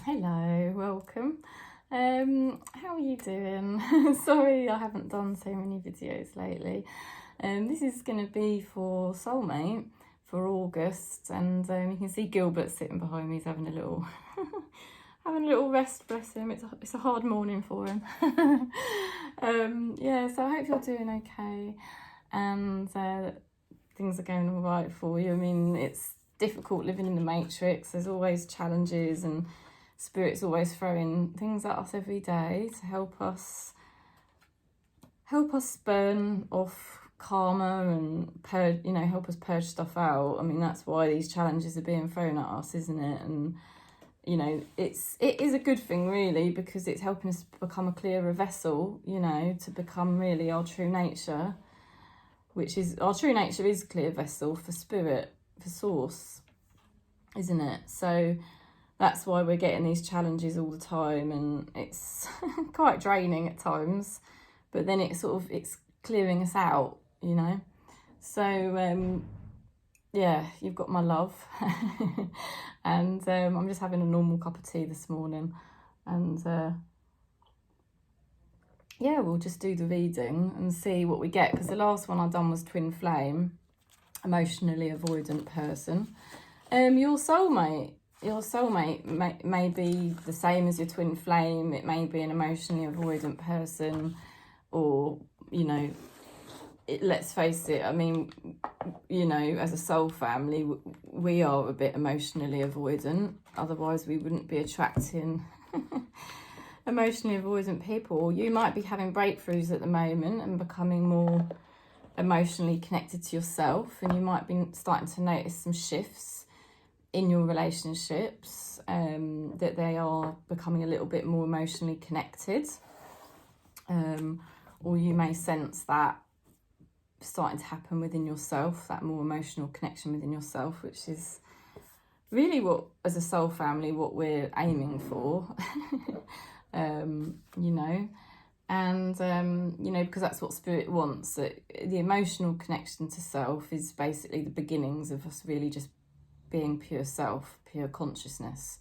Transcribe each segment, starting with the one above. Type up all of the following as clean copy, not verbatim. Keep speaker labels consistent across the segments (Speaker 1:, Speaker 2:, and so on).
Speaker 1: Hello, welcome. How are you doing? Sorry I haven't done so many videos lately. This is going to be for Soulmate for August, and you can see Gilbert sitting behind me. He's having a little having a little rest, bless him. It's a hard morning for him. Yeah, so I hope you're doing okay and things are going all right for you. I mean, it's difficult living in the matrix. There's always challenges, and Spirit's always throwing things at us every day to help us burn off karma and purge, help us purge stuff out. I mean, that's why these challenges are being thrown at us, isn't it? And it is a good thing, really, because it's helping us become a clearer vessel, to become really our true nature, which is, our true nature is clear vessel for spirit, for source, isn't it? So that's why we're getting these challenges all the time, and it's quite draining at times, but then it's clearing us out, So yeah, you've got my love. And I'm just having a normal cup of tea this morning, and yeah, we'll just do the reading and see what we get, because the last one I've done was twin flame, emotionally avoidant person. Your soulmate may be the same as your twin flame. It may be an emotionally avoidant person, or let's face it, I mean, as a soul family, we are a bit emotionally avoidant. Otherwise we wouldn't be attracting emotionally avoidant people. You might be having breakthroughs at the moment and becoming more emotionally connected to yourself, and you might be starting to notice some shifts in your relationships, that they are becoming a little bit more emotionally connected, or you may sense that starting to happen within yourself, that more emotional connection within yourself, which is really what, as a soul family, what we're aiming for. And because that's what Spirit wants, that the emotional connection to self is basically the beginnings of us really just being pure self, pure consciousness,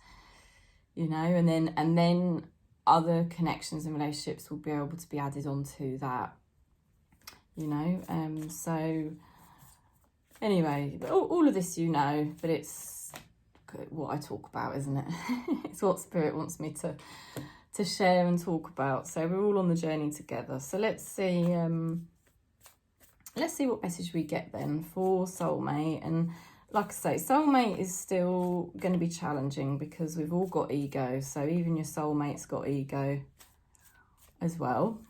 Speaker 1: and then other connections and relationships will be able to be added onto that, so anyway, all of this, but it's what I talk about, isn't it? It's what Spirit wants me to share and talk about. So we're all on the journey together. So let's see what message we get then for Soulmate. And like I say, Soulmate is still going to be challenging, because we've all got ego. So even your soulmate's got ego as well.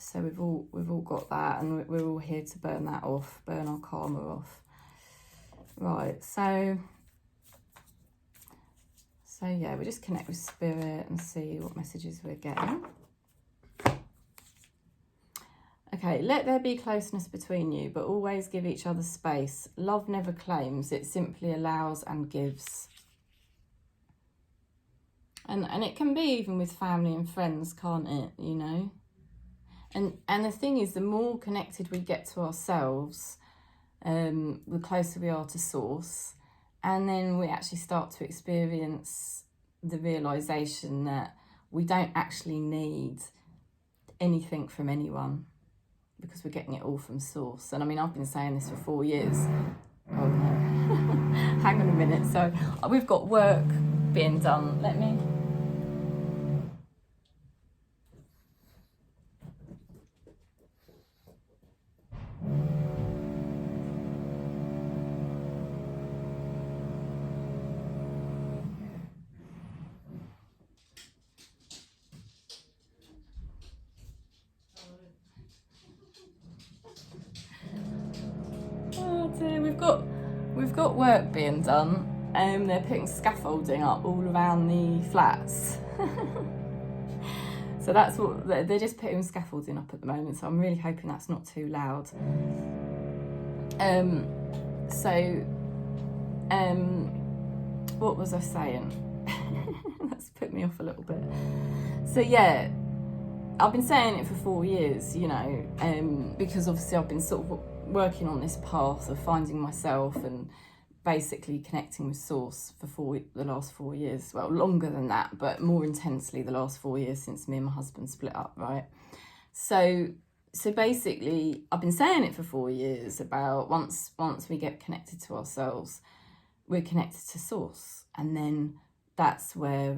Speaker 1: So we've all got that, and we're all here to burn that off, burn our karma off. Right, so yeah, we'll just connect with Spirit and see what messages we're getting. Okay, let there be closeness between you, but always give each other space. Love never claims, it simply allows and gives. And it can be even with family and friends, can't it, And the thing is, the more connected we get to ourselves, the closer we are to Source. And then we actually start to experience the realisation that we don't actually need anything from anyone, because we're getting it all from Source. And I mean, I've been saying this for 4 years. Oh no, hang on a minute. So we've got work being done. Let me... Oh dear, we've got work being done. They're putting scaffolding up all around the flats. So that's what they're just putting scaffolding up at the moment. So I'm really hoping that's not too loud. What was I saying? That's put me off a little bit. So yeah, I've been saying it for 4 years, because obviously I've been sort of working on this path of finding myself and basically connecting with source for the last 4 years. Well, longer than that, but more intensely the last 4 years since me and my husband split up, right? So basically, I've been saying it for 4 years about once we get connected to ourselves, we're connected to source. And then that's where,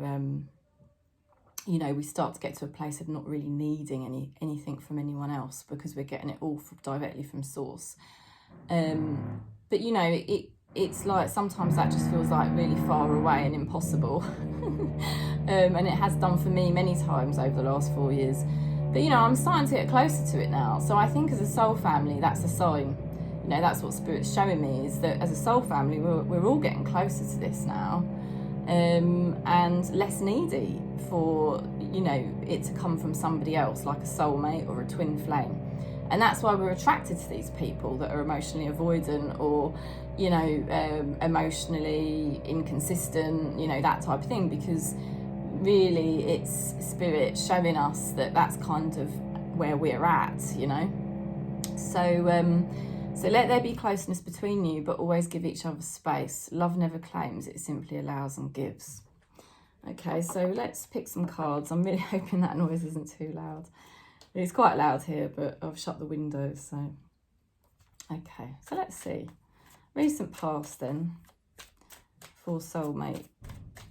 Speaker 1: you know, we start to get to a place of not really needing anything from anyone else, because we're getting it all directly from source. But, you know, it's like sometimes that just feels like really far away and impossible. And it has done for me many times over the last 4 years. But, you know, I'm starting to get closer to it now. So I think as a soul family, that's a sign. You know, that's what Spirit's showing me, is that as a soul family, we're all getting closer to this now. And less needy for, you know, it to come from somebody else, like a soulmate or a twin flame. And that's why we're attracted to these people that are emotionally avoidant or, you know, emotionally inconsistent, you know, that type of thing, because really it's Spirit showing us that that's kind of where we're at, you know. So let there be closeness between you, but always give each other space. Love never claims, it simply allows and gives. Okay, so let's pick some cards. I'm really hoping that noise isn't too loud. It's quite loud here, but I've shut the windows, so. Okay, so let's see. Recent past then, for soulmate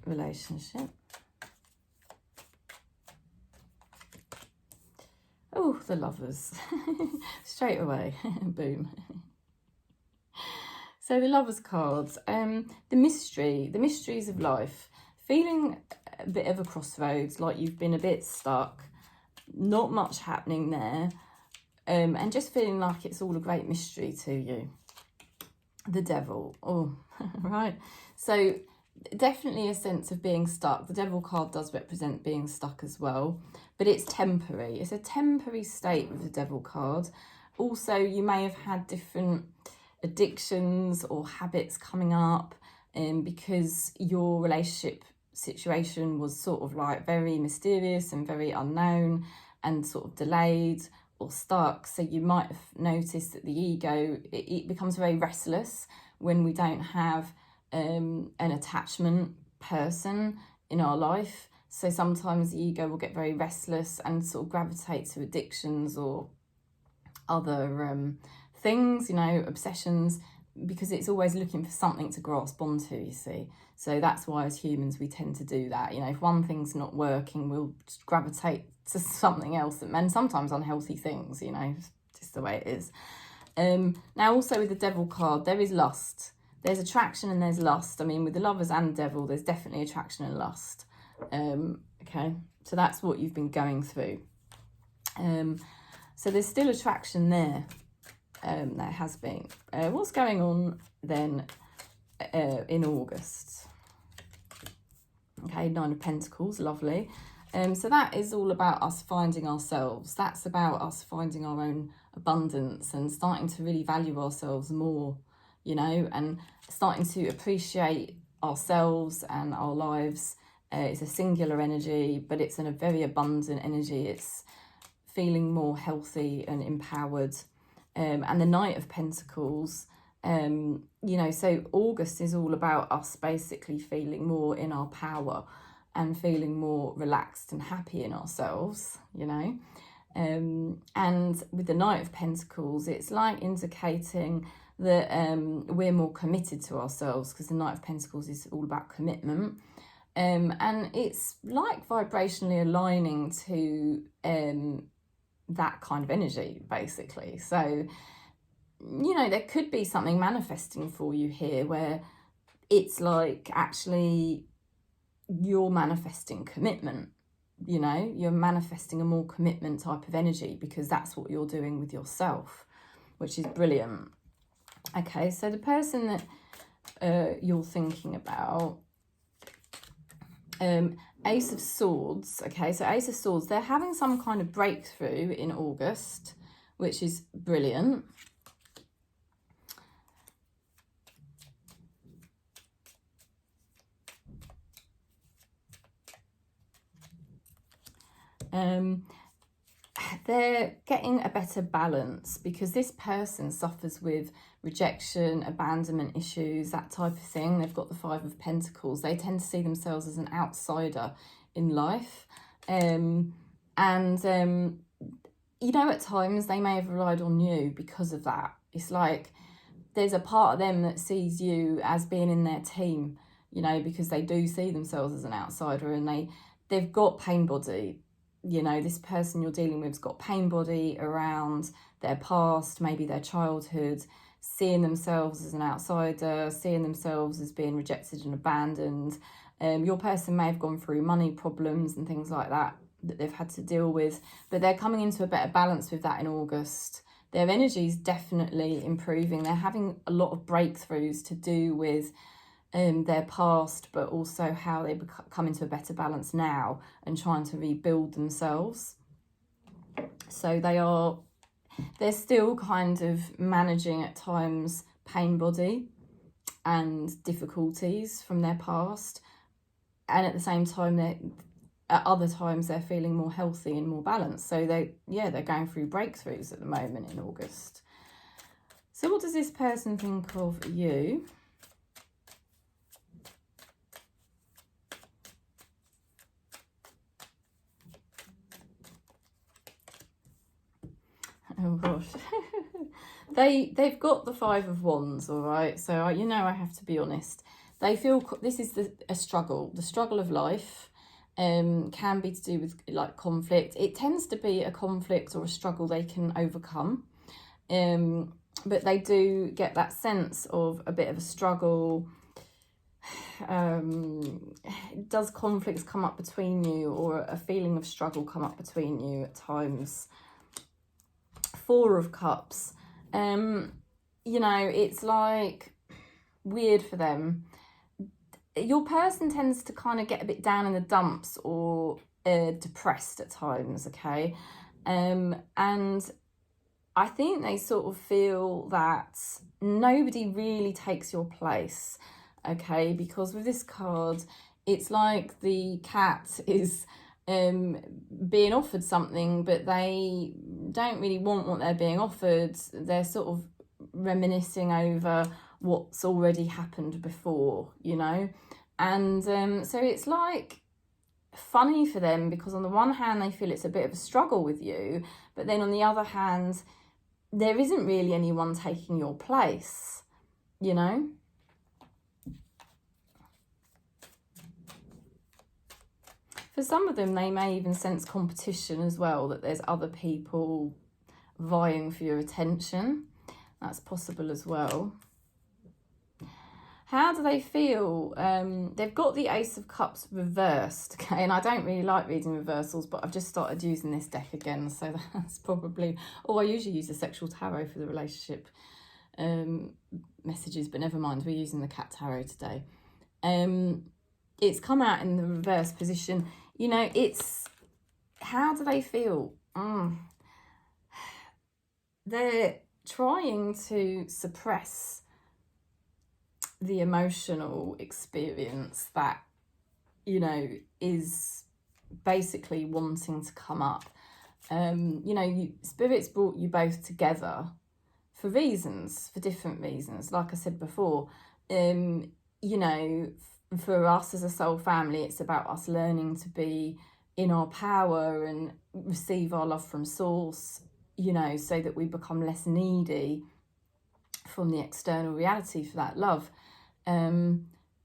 Speaker 1: relationship. Oh, the Lovers. Straight away, boom. So the Lovers cards, the mysteries of life. Feeling a bit of a crossroads, like you've been a bit stuck, not much happening there, and just feeling like it's all a great mystery to you. The Devil, oh, right. So definitely a sense of being stuck. The Devil card does represent being stuck as well, but it's temporary. It's a temporary state with the Devil card. Also, you may have had different addictions or habits coming up, because your relationship situation was sort of like very mysterious and very unknown and sort of delayed or stuck. So you might have noticed that the ego, it becomes very restless when we don't have an attachment person in our life. So sometimes the ego will get very restless and sort of gravitate to addictions or other things, you know, obsessions, because it's always looking for something to grasp onto, you see. So that's why as humans we tend to do that. You know, if one thing's not working, we'll just gravitate to something else, and sometimes unhealthy things, you know, just the way it is. Now also with the Devil card, there is lust. There's attraction and there's lust. I mean, with the Lovers and Devil, there's definitely attraction and lust. Okay, so that's what you've been going through. So there's still attraction there. There has been. What's going on then in August? Okay, 9 of Pentacles, lovely. So that is all about us finding ourselves. That's about us finding our own abundance and starting to really value ourselves more, you know, and starting to appreciate ourselves and our lives. It's a singular energy, but it's in a very abundant energy. It's feeling more healthy and empowered. And the Knight of Pentacles, you know, so August is all about us basically feeling more in our power and feeling more relaxed and happy in ourselves, you know. And with the Knight of Pentacles, it's like indicating that we're more committed to ourselves, because the Knight of Pentacles is all about commitment. And it's like vibrationally aligning to that kind of energy, basically. So, you know, there could be something manifesting for you here where it's like actually you're manifesting commitment, you know, you're manifesting a more commitment type of energy, because that's what you're doing with yourself, which is brilliant. Okay, so the person that you're thinking about, Ace of Swords. Okay, so Ace of Swords, they're having some kind of breakthrough in August, which is brilliant. they're getting a better balance, because this person suffers with rejection, abandonment issues, that type of thing. They've got the Five of Pentacles. They tend to see themselves as an outsider in life. You know, at times they may have relied on you because of that. It's like there's a part of them that sees you as being in their team, you know, because they do see themselves as an outsider, and they've got pain body. You know, this person you're dealing with's got pain body around their past, maybe their childhood, seeing themselves as an outsider, seeing themselves as being rejected and abandoned. Your person may have gone through money problems and things like that they've had to deal with, but they're coming into a better balance with that in August. Their energy is definitely improving. They're having a lot of breakthroughs to do with their past, but also how they come into a better balance now and trying to rebuild themselves. So they're still kind of managing at times pain body and difficulties from their past, and at the same time at other times they're feeling more healthy and more balanced. So they're going through breakthroughs at the moment in August. So what does this person think of you? Oh gosh. They've got the Five of Wands, all right? So, you know, I have to be honest. They feel this is a struggle. The struggle of life can be to do with like conflict. It tends to be a conflict or a struggle they can overcome. But they do get that sense of a bit of a struggle. Does conflicts come up between you, or a feeling of struggle come up between you at times? Four of Cups. You know, it's like weird for them. Your person tends to kind of get a bit down in the dumps or depressed at times, okay? And I think they sort of feel that nobody really takes your place, okay? Because with this card, it's like the cat is being offered something, but they don't really want what they're being offered. They're sort of reminiscing over what's already happened before, you know? And so it's like funny for them, because on the one hand they feel it's a bit of a struggle with you, but then on the other hand there isn't really anyone taking your place, you know? For some of them, they may even sense competition as well, that there's other people vying for your attention. That's possible as well. How do they feel? They've got the Ace of Cups reversed, okay? And I don't really like reading reversals, but I've just started using this deck again, so that's probably... Oh, I usually use the Sexual Tarot for the relationship messages, but never mind, we're using the Cat Tarot today. It's come out in the reverse position. You know, it's... How do they feel? They're trying to suppress the emotional experience that, you know, is basically wanting to come up. You know, Spirit's brought you both together for reasons, for different reasons. Like I said before, you know, for us as a soul family, it's about us learning to be in our power and receive our love from source, you know, so that we become less needy from the external reality for that love.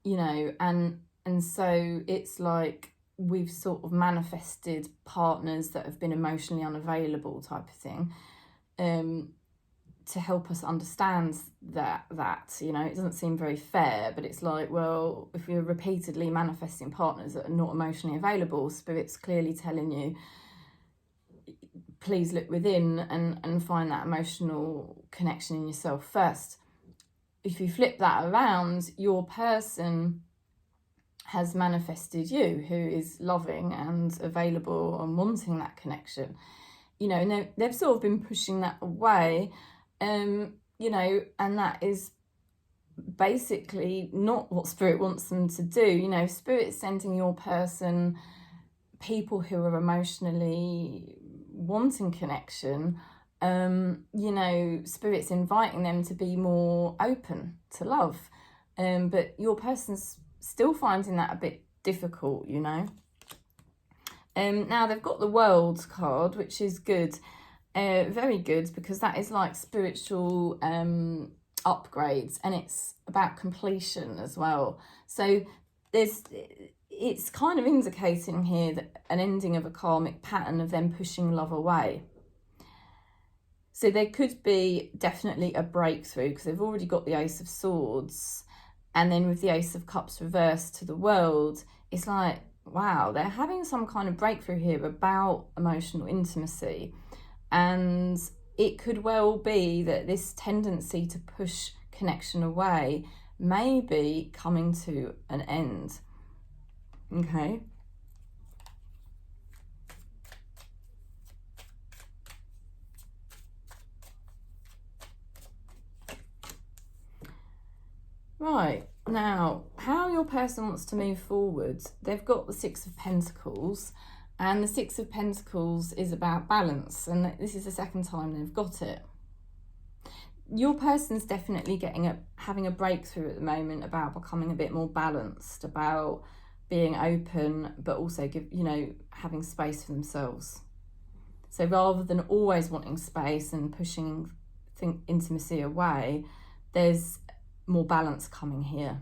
Speaker 1: You know, and so it's like we've sort of manifested partners that have been emotionally unavailable, type of thing, to help us understand that, you know, it doesn't seem very fair, but it's like, well, if you're repeatedly manifesting partners that are not emotionally available, Spirit's clearly telling you, please look within and find that emotional connection in yourself first. If you flip that around, your person has manifested you, who is loving and available and wanting that connection. You know, and they've sort of been pushing that away, you know, and that is basically not what Spirit wants them to do. You know, Spirit's sending your person people who are emotionally wanting connection, you know, Spirit's inviting them to be more open to love. But your person's still finding that a bit difficult, you know. Now they've got the World card, which is good. Very good, because that is like spiritual upgrades, and it's about completion as well. So it's kind of indicating here that an ending of a karmic pattern of them pushing love away. So there could be definitely a breakthrough, because they've already got the Ace of Swords, and then with the Ace of Cups reversed to the World, it's like, wow, they're having some kind of breakthrough here about emotional intimacy. And it could well be that this tendency to push connection away may be coming to an end. Okay. Right, now, how your person wants to move forward, they've got the Six of Pentacles, and the Six of Pentacles is about balance, and this is the second time they've got it. Your person's definitely having a breakthrough at the moment about becoming a bit more balanced, about being open, but also having space for themselves. So rather than always wanting space and pushing intimacy away, there's more balance coming here.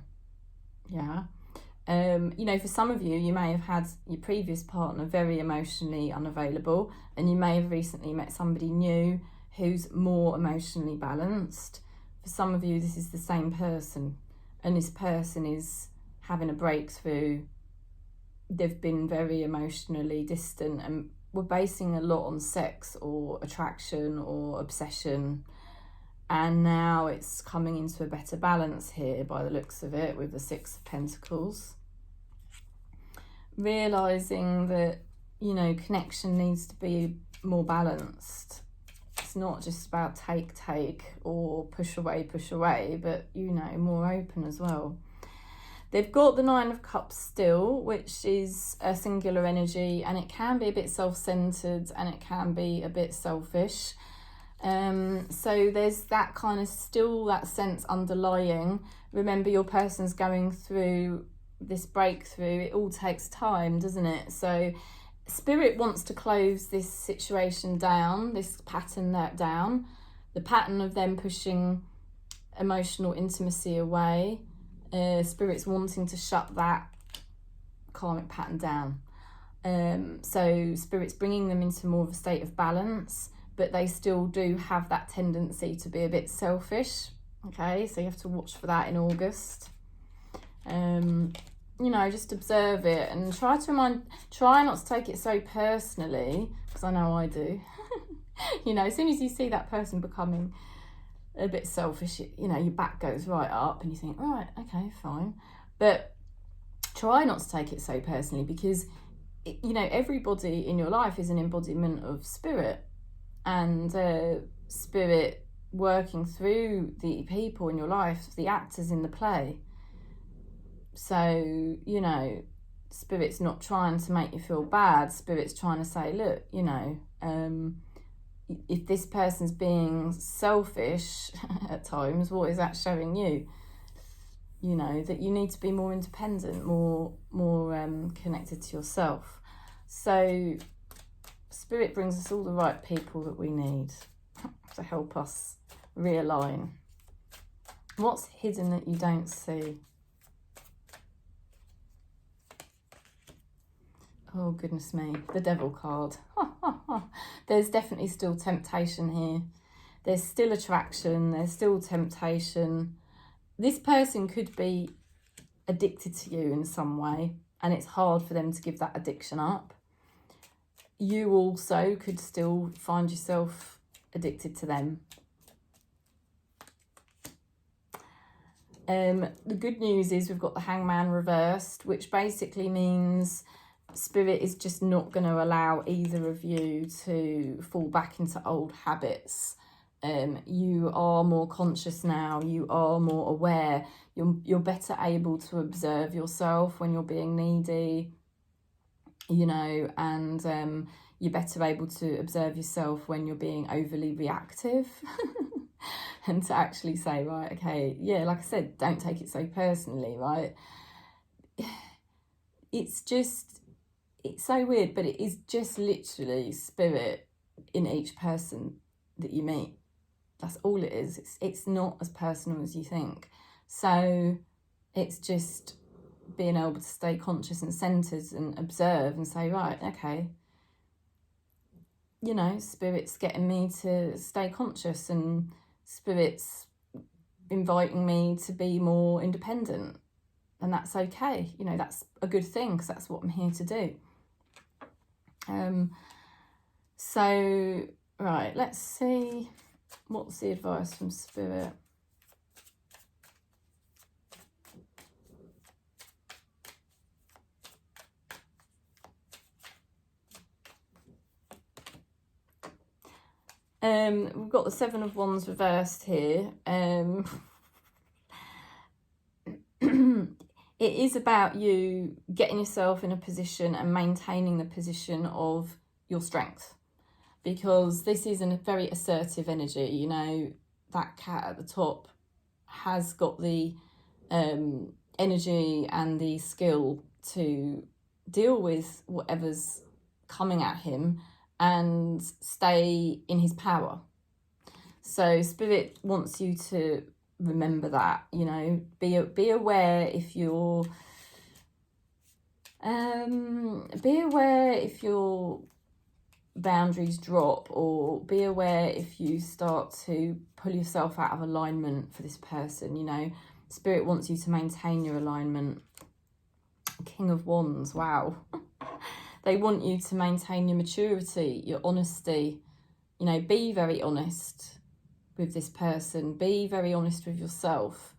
Speaker 1: Yeah. You know, for some of you, you may have had your previous partner very emotionally unavailable, and you may have recently met somebody new who's more emotionally balanced. For some of you, this is the same person, and this person is having a breakthrough. They've been very emotionally distant and were basing a lot on sex or attraction or obsession. And now it's coming into a better balance here by the looks of it with the Six of Pentacles. Realising that, you know, connection needs to be more balanced. It's not just about take or push away, but, you know, more open as well. They've got the Nine of Cups still, which is a singular energy, and it can be a bit self-centered and it can be a bit selfish. So there's that kind of still that sense underlying. Remember, your person's going through this breakthrough. It all takes time, doesn't it? So Spirit wants to close this situation down, this pattern down, the pattern of them pushing emotional intimacy away. Spirit's wanting to shut that karmic pattern down. So Spirit's bringing them into more of a state of balance, but they still do have that tendency to be a bit selfish. Okay, so you have to watch for that in August. You know, just observe it and try not to take it so personally, because I know I do. You know, as soon as you see that person becoming a bit selfish, you know, your back goes right up and you think, right, okay, fine. But try not to take it so personally, because, you know, everybody in your life is an embodiment of Spirit, and Spirit working through the people in your life, the actors in the play. So, you know, Spirit's not trying to make you feel bad. Spirit's trying to say, look, you know, if this person's being selfish at times, what is that showing you? You know, that you need to be more independent, more connected to yourself. So Spirit brings us all the right people that we need to help us realign. What's hidden that you don't see? Oh, goodness me. The Devil card. There's definitely still temptation here. There's still attraction. There's still temptation. This person could be addicted to you in some way, and it's hard for them to give that addiction up. You also could still find yourself addicted to them. The good news is we've got the Hangman reversed, which basically means Spirit is just not going to allow either of you to fall back into old habits. You are more conscious now. You are more aware. You're better able to observe yourself when you're being needy. you know, and you're better able to observe yourself when you're being overly reactive and to actually say, right, okay, yeah, like I said, don't take it so personally, right? It's so weird, but it is just literally spirit in each person that you meet. That's all it is. It's not as personal as you think. So it's just being able to stay conscious and centered and observe and say, right, okay, you know, spirit's getting me to stay conscious, and spirit's inviting me to be more independent, and that's okay. You know, that's a good thing, because that's what I'm here to do. So right, let's see, what's the advice from spirit? We've got the Seven of Wands reversed here. It is about you getting yourself in a position and maintaining the position of your strength, because this is a very assertive energy. You know, that cat at the top has got the energy and the skill to deal with whatever's coming at him and stay in his power. So spirit wants you to remember that, you know, be aware if you're boundaries drop, or be aware if you start to pull yourself out of alignment for this person. You know, spirit wants you to maintain your alignment. King of Wands, wow. They want you to maintain your maturity, your honesty. You know, be very honest with this person. Be very honest with yourself.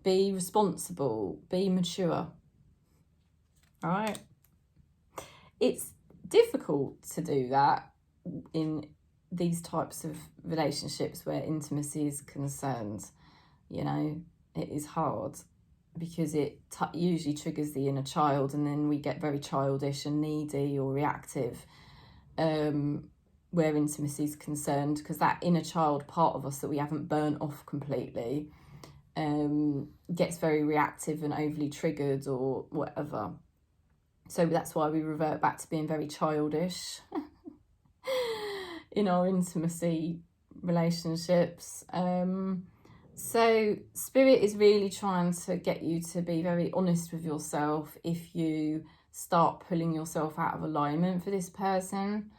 Speaker 1: Be responsible. Be mature. All right? It's difficult to do that in these types of relationships where intimacy is concerned. You know, it is hard, because it usually triggers the inner child, and then we get very childish and needy or reactive where intimacy is concerned, because that inner child part of us that we haven't burnt off completely gets very reactive and overly triggered or whatever. So that's why we revert back to being very childish in our intimacy relationships. So spirit is really trying to get you to be very honest with yourself if you start pulling yourself out of alignment for this person.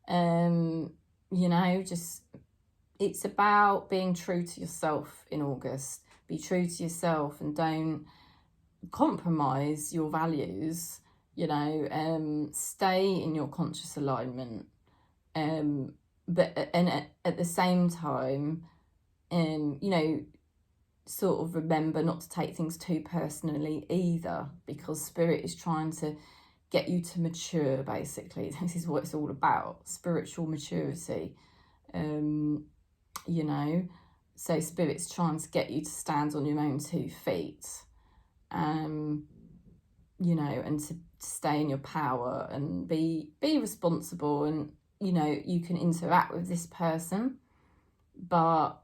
Speaker 1: You know, just, it's about being true to yourself in August. Be true to yourself and don't compromise your values. You know, stay in your conscious alignment. But at the same time, you know, sort of remember not to take things too personally either, because spirit is trying to get you to mature, basically. This is what it's all about, spiritual maturity. You know, so spirit's trying to get you to stand on your own 2 feet, you know, and to stay in your power and be responsible. And, you know, you can interact with this person, but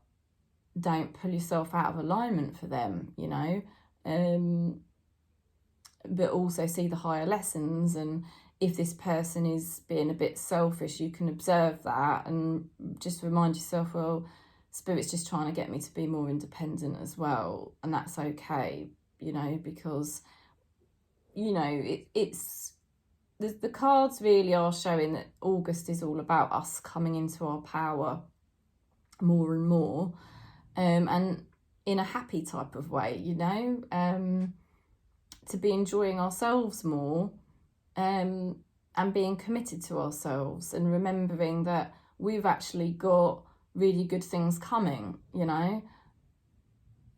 Speaker 1: don't pull yourself out of alignment for them, you know, but also see the higher lessons. And if this person is being a bit selfish, you can observe that and just remind yourself, well, spirit's just trying to get me to be more independent as well, and that's okay, you know, because, you know, it's the cards really are showing that August is all about us coming into our power more and more, and in a happy type of way, you know, to be enjoying ourselves more, and being committed to ourselves, and remembering that we've actually got really good things coming, you know.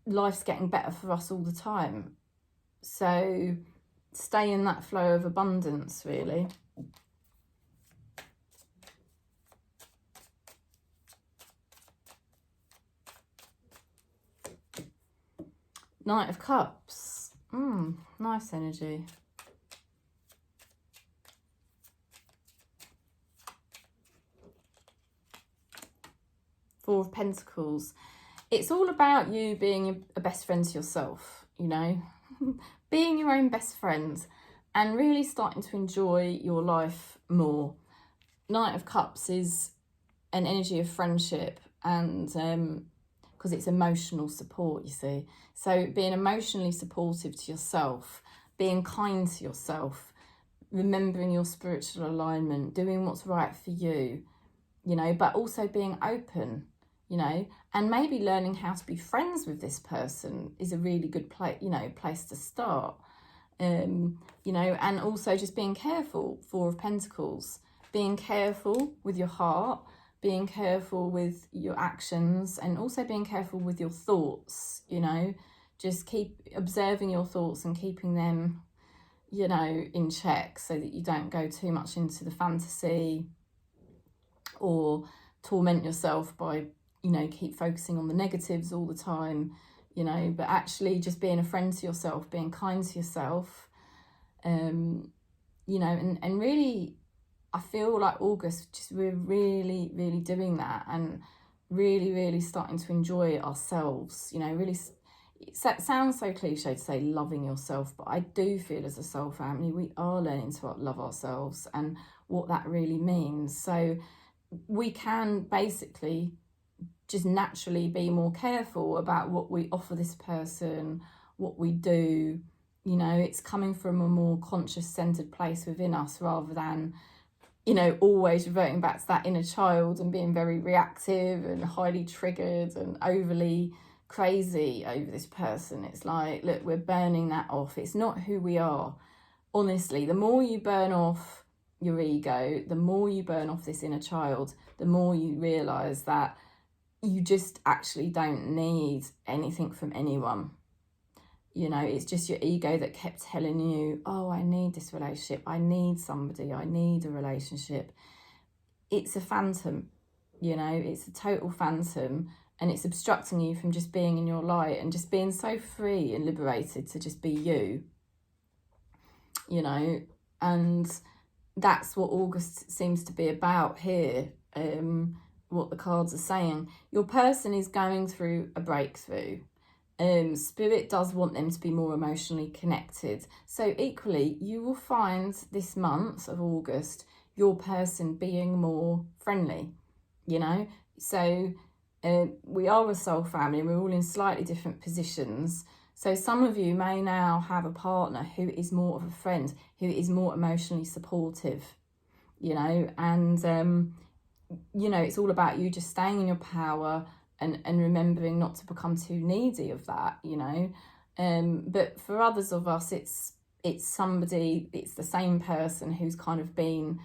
Speaker 1: Life's getting better for us all the time. So stay in that flow of abundance, really. Knight of Cups. Nice energy. Four of Pentacles. It's all about you being a best friend to yourself, you know, being your own best friend and really starting to enjoy your life more. Knight of Cups is an energy of friendship, and because it's emotional support, you see. So being emotionally supportive to yourself, being kind to yourself, remembering your spiritual alignment, doing what's right for you, you know, but also being open, you know, and maybe learning how to be friends with this person is a really good place to start. You know, and also just being careful, Four of Pentacles, being careful with your heart, being careful with your actions, and also being careful with your thoughts, you know, just keep observing your thoughts and keeping them, you know, in check so that you don't go too much into the fantasy or torment yourself by, you know, keep focusing on the negatives all the time, you know, but actually just being a friend to yourself, being kind to yourself, you know, and really, I feel like August, just we're really, really doing that and really, really starting to enjoy ourselves, you know, really, it sounds so cliche to say loving yourself, but I do feel as a soul family, we are learning to love ourselves and what that really means. So we can basically just naturally be more careful about what we offer this person, what we do, you know, it's coming from a more conscious centered place within us rather than, you know, always reverting back to that inner child and being very reactive and highly triggered and overly crazy over this person. It's like, look, we're burning that off. It's not who we are. Honestly, the more you burn off your ego, the more you burn off this inner child, the more you realise that you just actually don't need anything from anyone. You know, it's just your ego that kept telling you, oh, I need this relationship, I need somebody, I need a relationship. It's a phantom, you know, it's a total phantom, and it's obstructing you from just being in your light and just being so free and liberated to just be you, you know. And that's what August seems to be about here, what the cards are saying. Your person is going through a breakthrough. Spirit does want them to be more emotionally connected. So equally, you will find this month of August, your person being more friendly, you know. So we are a soul family, we're all in slightly different positions. So some of you may now have a partner who is more of a friend, who is more emotionally supportive, you know, and, you know, it's all about you just staying in your power and remembering not to become too needy of that, you know. But for others of us, it's somebody, it's the same person who's kind of been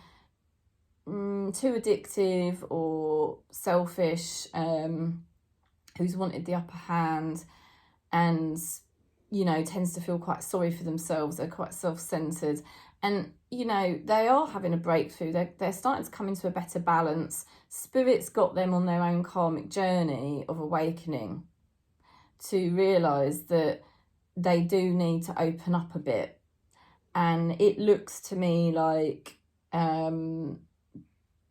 Speaker 1: too addictive or selfish, who's wanted the upper hand and, you know, tends to feel quite sorry for themselves. They're quite self-centered. And, you know, they are having a breakthrough. They're starting to come into a better balance. Spirit's got them on their own karmic journey of awakening to realise that they do need to open up a bit. And it looks to me like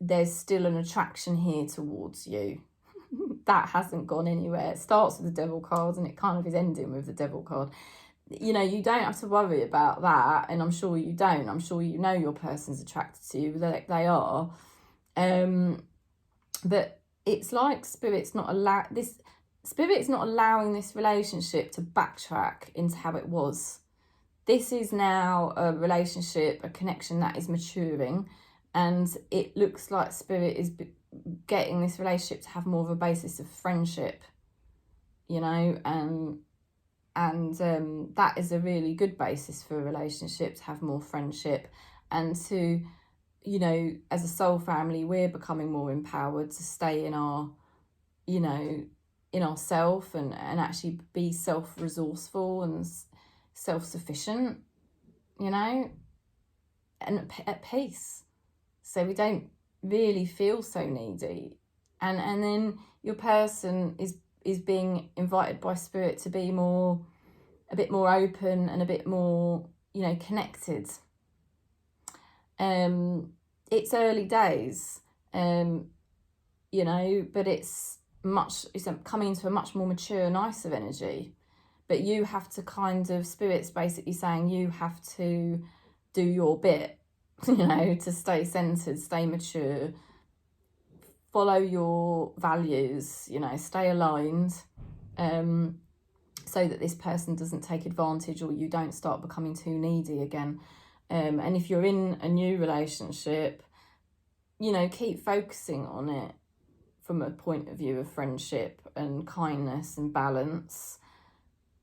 Speaker 1: there's still an attraction here towards you. That hasn't gone anywhere. It starts with the Devil card and it kind of is ending with the Devil card. You know, you don't have to worry about that, and I'm sure you don't. I'm sure you know your person's attracted to you, they are. But it's like Spirit's not allowing this relationship to backtrack into how it was. This is now a relationship, a connection that is maturing, and it looks like Spirit is getting this relationship to have more of a basis of friendship, you know, and that is a really good basis for a relationship, to have more friendship and to, you know, as a soul family, we're becoming more empowered to stay in our, you know, in ourself and actually be self-resourceful and self-sufficient, you know, and at peace. So we don't really feel so needy. And then your person is being invited by Spirit to be a bit more open and a bit more, you know, connected. It's early days, you know, but it's coming into a much more mature, nicer energy. But you have to kind of, Spirit's basically saying you have to do your bit, you know, to stay centered, stay mature, follow your values, you know, stay aligned, so that this person doesn't take advantage or you don't start becoming too needy again. And if you're in a new relationship, you know, keep focusing on it from a point of view of friendship and kindness and balance,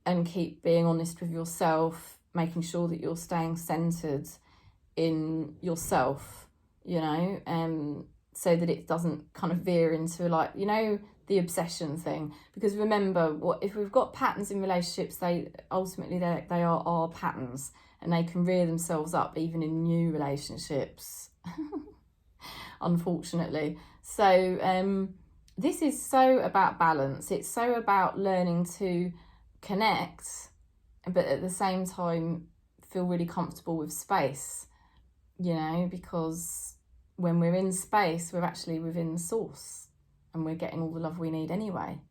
Speaker 1: and keep being honest with yourself, making sure that you're staying centered in yourself, you know, so that it doesn't kind of veer into, like, you know, the obsession thing. Because remember, if we've got patterns in relationships, they are our patterns, and they can rear themselves up even in new relationships, unfortunately. So this is so about balance. It's so about learning to connect, but at the same time feel really comfortable with space, you know, because when we're in space, we're actually within the source, and we're getting all the love we need anyway.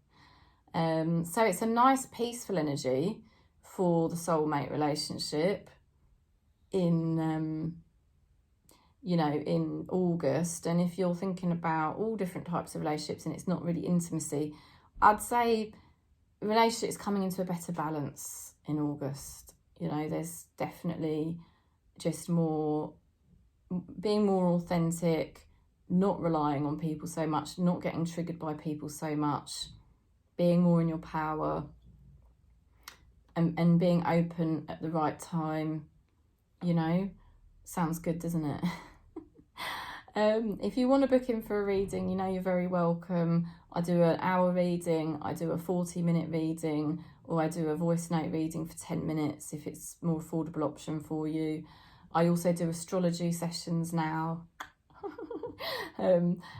Speaker 1: So it's a nice peaceful energy for the soulmate relationship in you know, in August. And if you're thinking about all different types of relationships and it's not really intimacy, I'd say relationships coming into a better balance in August. You know, there's definitely just being more authentic, not relying on people so much, not getting triggered by people so much, being more in your power, and being open at the right time, you know. Sounds good, doesn't it? If you want to book in for a reading, you know, you're very welcome. I do an hour reading, I do a 40-minute reading, or I do a voice note reading for 10 minutes if it's a more affordable option for you. I also do astrology sessions now.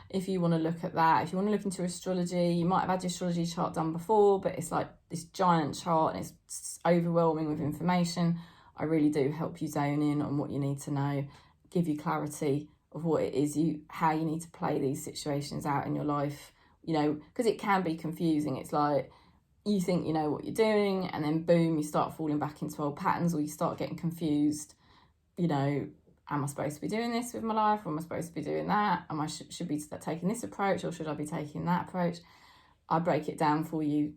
Speaker 1: If you want to look at that, if you want to look into astrology, you might have had your astrology chart done before, but it's like this giant chart and it's overwhelming with information. I really do help you zone in on what you need to know, give you clarity of what it is how you need to play these situations out in your life, you know, because it can be confusing. It's like you think you know what you're doing, and then boom, you start falling back into old patterns, or you start getting confused, you know. Am I supposed to be doing this with my life, or am I supposed to be doing that? Am I should be taking this approach, or should I be taking that approach? I break it down for you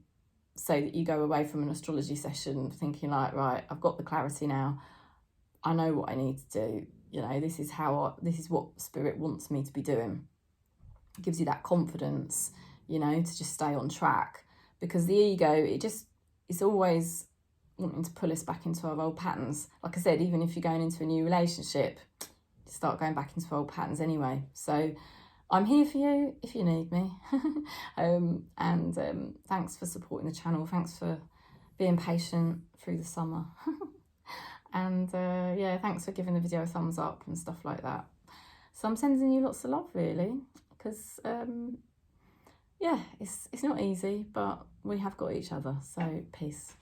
Speaker 1: so that you go away from an astrology session thinking like, right, I've got the clarity now. I know what I need to do. You know, this is what Spirit wants me to be doing. It gives you that confidence, you know, to just stay on track, because the ego, it's always wanting to pull us back into our old patterns. Like I said, even if you're going into a new relationship, you start going back into old patterns anyway. So I'm here for you if you need me. Thanks for supporting the channel. Thanks for being patient through the summer. And yeah, thanks for giving the video a thumbs up and stuff like that. So I'm sending you lots of love, really, because yeah, it's not easy, but we have got each other. So peace.